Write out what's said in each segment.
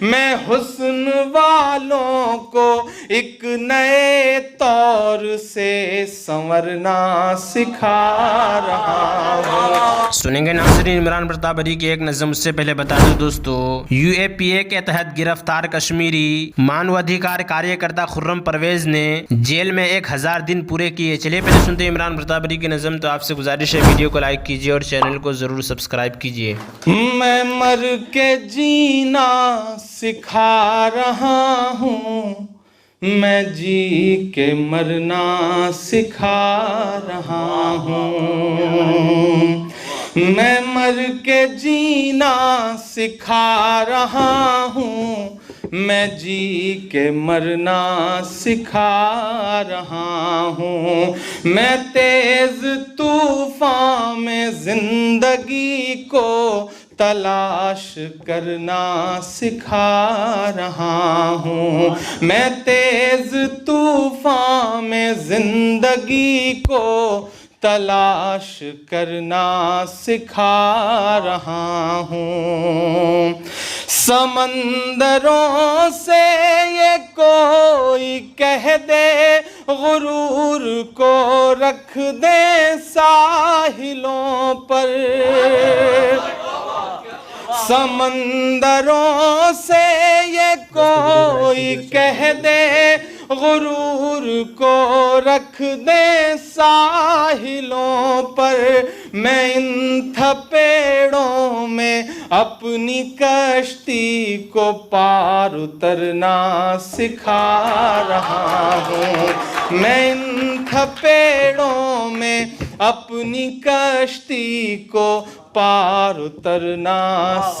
میں حسن والوں کو ایک نئے طور سے سنورنا سکھا رہا ہوں۔ سنیں گے ناظرین عمران پرتاپ بری کی ایک نظم۔ اس سے پہلے بتا دوں دوستو، یو اے پی اے کے تحت گرفتار کشمیری مانو ادھیکار کاریہ کرتا خرم پرویز نے جیل میں 1000 دن پورے کیے۔ چلیے پہلے سنتے ہیں عمران پرتاپ بری کی نظم۔ تو آپ سے گزارش ہے ویڈیو کو لائک کیجیے اور چینل کو ضرور سبسکرائب کیجیے۔ میں مر کے جینا سکھا رہا ہوں، میں جی کے مرنا سکھا رہا ہوں، میں مر کے جینا سکھا رہا ہوں، میں جی کے مرنا سکھا رہا ہوں، میں تیز طوفان میں زندگی کو تلاش کرنا سکھا رہا ہوں، میں تیز طوفان میں زندگی کو تلاش کرنا سکھا رہا ہوں۔ سمندروں سے یہ کوئی کہہ دے غرور کو رکھ دے ساحلوں پر، سمندروں سے یہ کوئی کہہ دے غرور کو رکھ دے ساحلوں پر، میں ان تھپیڑوں میں اپنی کشتی کو پار اترنا سکھا رہا ہوں، میں ان تھپیڑوں میں اپنی کشتی کو پار اترنا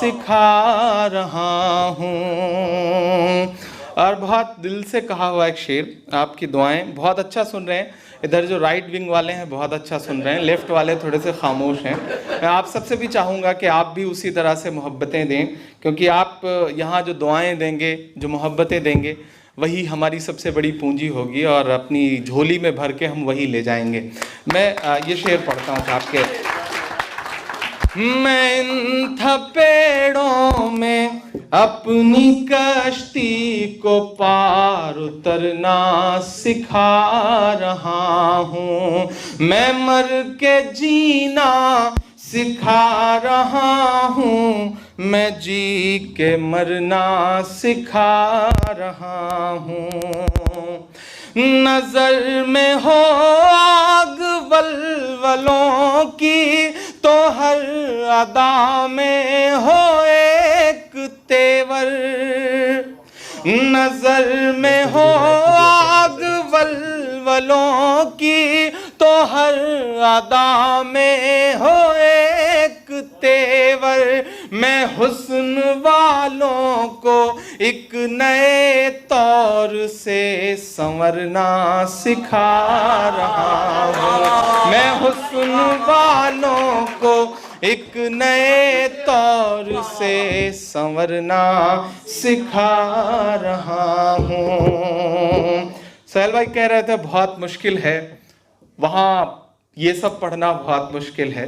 سکھا رہا ہوں۔ اور بہت دل سے کہا ہوا ایک شعر، آپ کی دعائیں بہت اچھا سن رہے ہیں، ادھر جو رائٹ ونگ والے ہیں بہت اچھا سن رہے ہیں، لیفٹ والے تھوڑے سے خاموش ہیں۔ میں آپ سب سے بھی چاہوں گا کہ آپ بھی اسی طرح سے محبتیں دیں، کیونکہ آپ یہاں جو دعائیں دیں گے، جو محبتیں دیں گے، وہی ہماری سب سے بڑی پونجی ہوگی اور اپنی جھولی میں بھر کے ہم وہی لے جائیں گے۔ میں یہ شعر پڑھتا ہوں صاحب کے، میں ان تھپیڑوں میں اپنی کشتی کو پار اترنا سکھا رہا ہوں، میں مر کے جینا سکھا رہا ہوں، میں جی کے مرنا سکھا رہا ہوں۔ نظر میں ہو آگ ولولوں کی تو ہر ادا میں ہو ایک تیور، نظر میں ہو آگ ولولوں کی تو ہر ادا میں ہو ایک تیور، میں حسن والوں کو ایک نئے طور سے سنورنا سکھا رہا ہوں، میں حسن والوں کو ایک نئے طور سے سنورنا سکھا رہا ہوں۔ سہیل بھائی کہہ رہے تھے بہت مشکل ہے، وہاں یہ سب پڑھنا بہت مشکل ہے،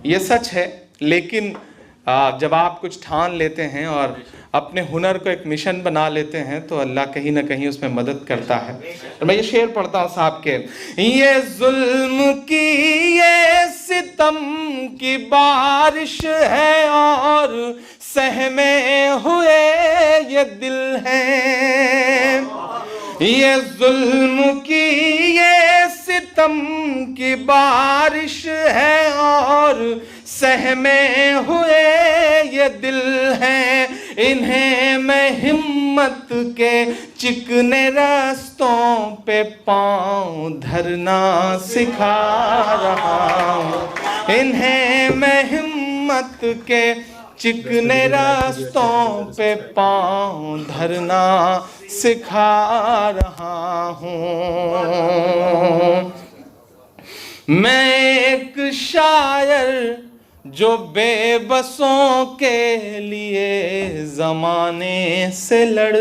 یہ سچ ہے، لیکن جب آپ کچھ ٹھان لیتے ہیں اور اپنے ہنر کو ایک مشن بنا لیتے ہیں تو اللہ کہیں نہ کہیں اس میں مدد کرتا ہے۔ اور میں یہ شعر پڑھتا ہوں صاحب کے، یہ ظلم کی یہ ستم کی بارش ہے اور سہمے ہوئے یہ دل ہیں، یہ ظلم کی یہ ستم کی بارش ہے اور سہمے ہوئے یہ دل ہیں، انہیں میں ہمت کے چکنے رستوں پہ پاؤں دھرنا سکھا رہا ہوں، انہیں میں ہمت کے چکنے راستوں پہ پاؤں دھرنا سکھا رہا ہوں۔ میں ایک شاعر جو بے بسوں کے لیے زمانے سے لڑ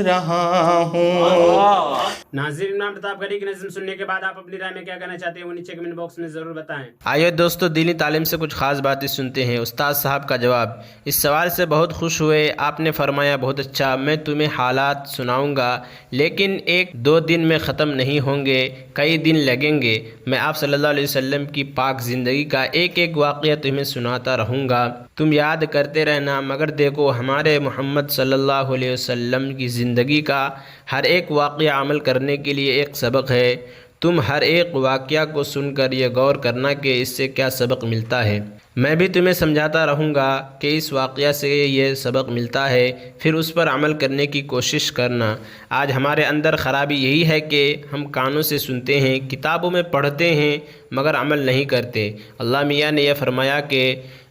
رہا ہوں. ناظرین، امام پرتاپ گھڑی کی نظم سننے کے بعد آپ اپنی رائے میں کیا کہنا چاہتے ہیں وہ نیچے کمنٹ باکس میں ضرور بتائیں. آئیے دوستو، دینی تعلیم سے کچھ خاص باتیں سنتے ہیں. استاد صاحب کا جواب. اس سوال سے بہت خوش ہوئے. آپ نے فرمایا بہت اچھا، میں تمہیں حالات سناؤں گا لیکن 1-2 دن میں ختم نہیں ہوں گے، کئی دن لگیں گے. میں آپ صلی اللہ علیہ وسلم کی پاک زندگی کا ایک واقعہ تمہیں سناتا رہوں گا، تم یاد کرتے رہنا. مگر دیکھو، ہمارے محمد صلی اللہ علیہ وسلم کی زندگی کا ہر ایک واقعہ عمل کرنے کے لیے ایک سبق ہے. تم ہر ایک واقعہ کو سن کر یہ غور کرنا کہ اس سے کیا سبق ملتا ہے. میں بھی تمہیں سمجھاتا رہوں گا کہ اس واقعہ سے یہ سبق ملتا ہے، پھر اس پر عمل کرنے کی کوشش کرنا. آج ہمارے اندر خرابی یہی ہے کہ ہم کانوں سے سنتے ہیں، کتابوں میں پڑھتے ہیں مگر عمل نہیں کرتے. اللہ میاں نے یہ فرمایا کہ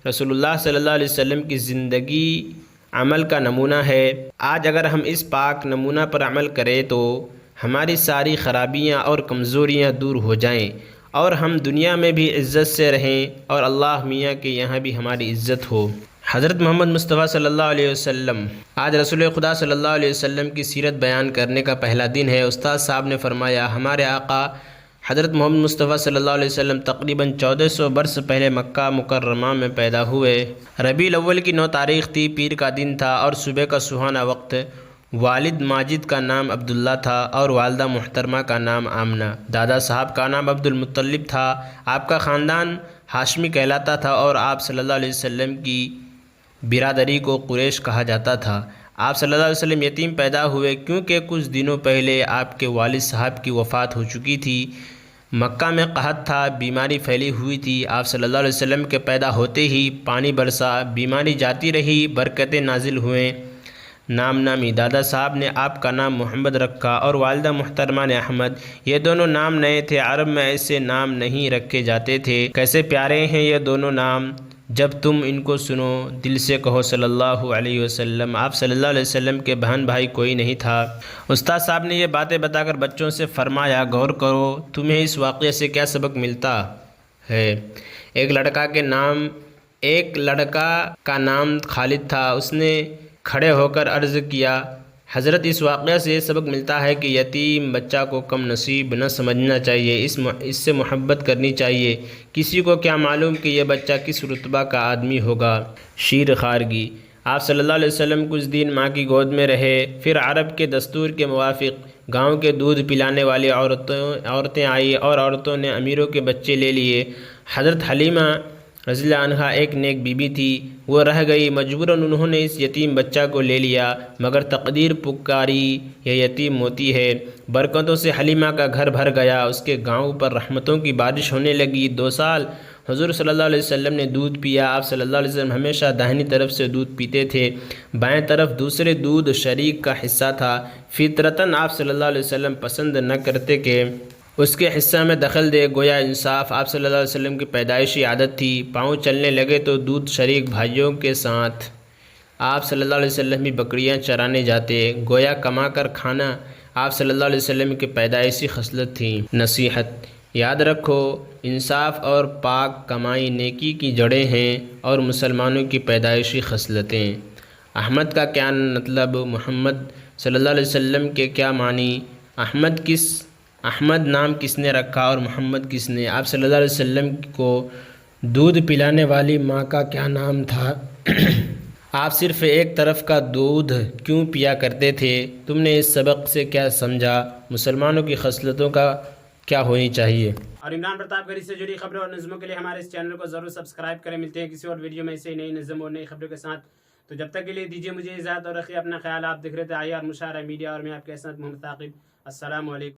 رسول اللہ صلی اللہ علیہ وسلم کی زندگی عمل کا نمونہ ہے. آج اگر ہم اس پاک نمونہ پر عمل کریں تو ہماری ساری خرابیاں اور کمزوریاں دور ہو جائیں اور ہم دنیا میں بھی عزت سے رہیں اور اللہ میاں کے یہاں بھی ہماری عزت ہو. حضرت محمد مصطفیٰ صلی اللہ علیہ وسلم. آج رسول خدا صلی اللہ علیہ وسلم کی سیرت بیان کرنے کا پہلا دن ہے. استاد صاحب نے فرمایا ہمارے آقا حضرت محمد مصطفیٰ صلی اللہ علیہ وسلم تقریباً 1400 برس پہلے مکہ مکرمہ میں پیدا ہوئے. ربیع الاول کی 9 تاریخ تھی، پیر کا دن تھا اور صبح کا سہانا وقت. والد ماجد کا نام عبداللہ تھا اور والدہ محترمہ کا نام آمنہ. دادا صاحب کا نام عبد المطلب تھا. آپ کا خاندان ہاشمی کہلاتا تھا اور آپ صلی اللہ علیہ وسلم کی برادری کو قریش کہا جاتا تھا. آپ صلی اللہ علیہ وسلم یتیم پیدا ہوئے کیونکہ کچھ دنوں پہلے آپ کے والد صاحب کی وفات ہو چکی تھی. مکہ میں قحط تھا، بیماری پھیلی ہوئی تھی. آپ صلی اللہ علیہ وسلم کے پیدا ہوتے ہی پانی برسا، بیماری جاتی رہی، برکتیں نازل ہوئیں. نام نامی. دادا صاحب نے آپ کا نام محمد رکھا اور والدہ محترمہ نے احمد. یہ دونوں نام نئے تھے، عرب میں ایسے نام نہیں رکھے جاتے تھے. کیسے پیارے ہیں یہ دونوں نام، جب تم ان کو سنو دل سے کہو صلی اللہ علیہ وسلم. آپ صلی اللہ علیہ وسلم کے بہن بھائی کوئی نہیں تھا. استاد صاحب نے یہ باتیں بتا کر بچوں سے فرمایا غور کرو، تمہیں اس واقعے سے کیا سبق ملتا ہے. ایک لڑکا کا نام خالد تھا. اس نے کھڑے ہو کر عرض کیا حضرت، اس واقعہ سے یہ سبق ملتا ہے کہ یتیم بچہ کو کم نصیب نہ سمجھنا چاہیے، اس سے محبت کرنی چاہیے. کسی کو کیا معلوم کہ یہ بچہ کس رتبہ کا آدمی ہوگا. شیر خارگی. آپ صلی اللہ علیہ وسلم کچھ دن ماں کی گود میں رہے، پھر عرب کے دستور کے موافق گاؤں کے دودھ پلانے والی عورتیں آئی اور عورتوں نے امیروں کے بچے لے لیے. حضرت حلیمہ رضی اللہ عنہا ایک نیک بی بی تھی، وہ رہ گئی. مجبوراً انہوں نے اس یتیم بچہ کو لے لیا، مگر تقدیر پکاری یہ یتیم موتی ہے. برکتوں سے حلیمہ کا گھر بھر گیا، اس کے گاؤں پر رحمتوں کی بارش ہونے لگی. 2 سال حضور صلی اللہ علیہ وسلم نے دودھ پیا. آپ صلی اللہ علیہ وسلم ہمیشہ داہنی طرف سے دودھ پیتے تھے، بائیں طرف دوسرے دودھ شریک کا حصہ تھا. فطرتاً آپ صلی اللہ علیہ وسلم پسند نہ کرتے کہ اس کے حصہ میں دخل دے، گویا انصاف. آپ صلی اللہ علیہ وسلم کی پیدائشی عادت تھی، پاؤں چلنے لگے تو دودھ شریک بھائیوں کے ساتھ. آپ صلی اللہ علیہ وسلم بھی بکریاں چرانے جاتے، گویا کما کر کھانا آپ صلی اللہ علیہ وسلم کی پیدائشی خصلت تھی. نصیحت. یاد رکھو، انصاف اور پاک کمائی نیکی کی جڑیں ہیں اور مسلمانوں کی پیدائشی خصلتیں. احمد کا کیا مطلب؟ محمد صلی اللہ علیہ وسلم کے کیا معنی؟ احمد نام کس نے رکھا اور محمد کس نے؟ آپ صلی اللہ علیہ وسلم کو دودھ پلانے والی ماں کا کیا نام تھا؟ آپ صرف ایک طرف کا دودھ کیوں پیا کرتے تھے؟ تم نے اس سبق سے کیا سمجھا؟ مسلمانوں کی خصلتوں کا کیا ہونی چاہیے؟ اور عمران پرتاپ گھڑی سے جڑی خبروں اور نظموں کے لیے ہمارے اس چینل کو ضرور سبسکرائب کریں. ملتے ہیں کسی اور ویڈیو میں ایسے نئی نظم اور نئی خبروں کے ساتھ. تو جب تک کے لیے دیجیے مجھے اجازت اور رکھیے اپنا خیال. آپ دیکھ رہے تھے IR مشاعرہ میڈیا اور میں آپ کے ساتھ محمد ثاقب. السلام علیکم.